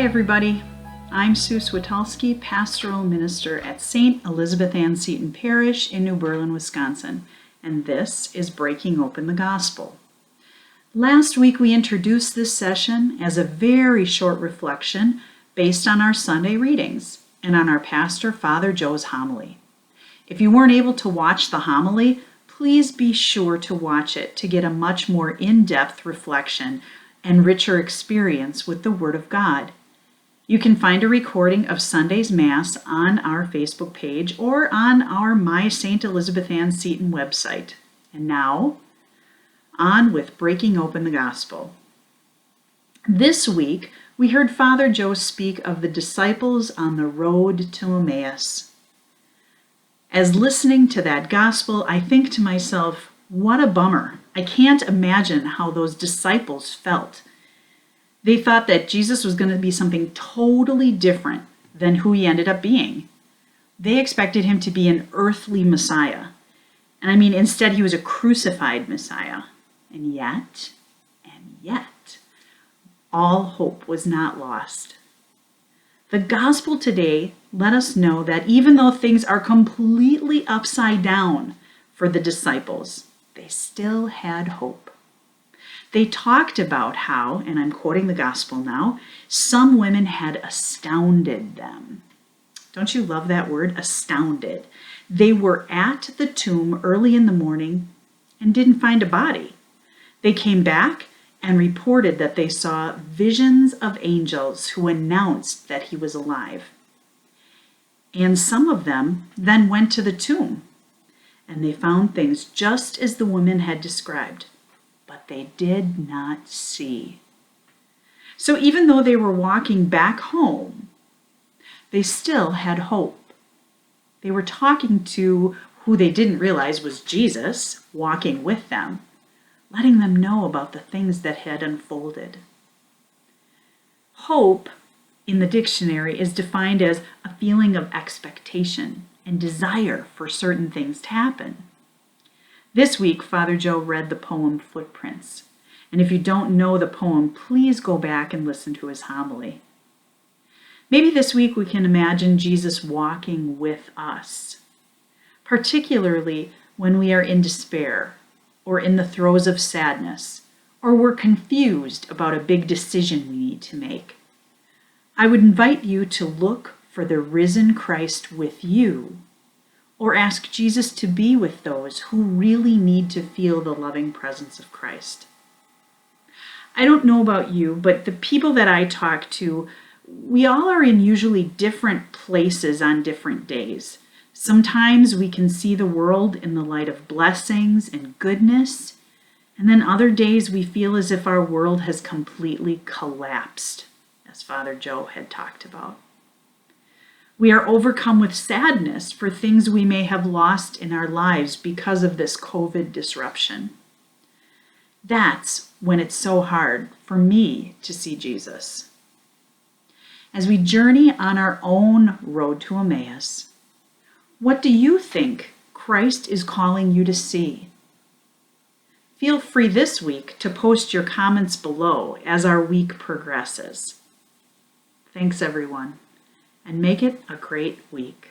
everybody. I'm Sue Switalski, Pastoral Minister at St. Elizabeth Ann Seton Parish in New Berlin, Wisconsin, and this is Breaking Open the Gospel. Last week we introduced this session as a very short reflection based on our Sunday readings and on our pastor, Father Joe's homily. If you weren't able to watch the homily, please be sure to watch it to get a much more in-depth reflection and richer experience with the Word of God. You can find a recording of Sunday's Mass on our Facebook page or on our My St. Elizabeth Ann Seton website. And now, on with Breaking Open the Gospel. This week, we heard Father Joe speak of the disciples on the road to Emmaus. As listening to that gospel, I think to myself, what a bummer. I can't imagine how those disciples felt. They thought that Jesus was going to be something totally different than who he ended up being. They expected him to be an earthly Messiah. And instead he was a crucified Messiah. And yet, all hope was not lost. The gospel today let us know that even though things are completely upside down for the disciples, they still had hope. They talked about how, and I'm quoting the gospel now, some women had astounded them. Don't you love that word, astounded? They were at the tomb early in the morning and didn't find a body. They came back and reported that they saw visions of angels who announced that he was alive. And some of them then went to the tomb, and they found things just as the women had described. But they did not see. So even though they were walking back home, they still had hope. They were talking to who they didn't realize was Jesus, walking with them, letting them know about the things that had unfolded. Hope, in the dictionary, is defined as a feeling of expectation and desire for certain things to happen. This week, Father Joe read the poem Footprints. And if you don't know the poem, please go back and listen to his homily. Maybe this week we can imagine Jesus walking with us, particularly when we are in despair or in the throes of sadness, or we're confused about a big decision we need to make. I would invite you to look for the risen Christ with you, or ask Jesus to be with those who really need to feel the loving presence of Christ. I don't know about you, but the people that I talk to, we all are in usually different places on different days. Sometimes we can see the world in the light of blessings and goodness, and then other days we feel as if our world has completely collapsed, as Father Joe had talked about. We are overcome with sadness for things we may have lost in our lives because of this COVID disruption. That's when it's so hard for me to see Jesus. As we journey on our own road to Emmaus, what do you think Christ is calling you to see? Feel free this week to post your comments below as our week progresses. Thanks, everyone. And make it a great week.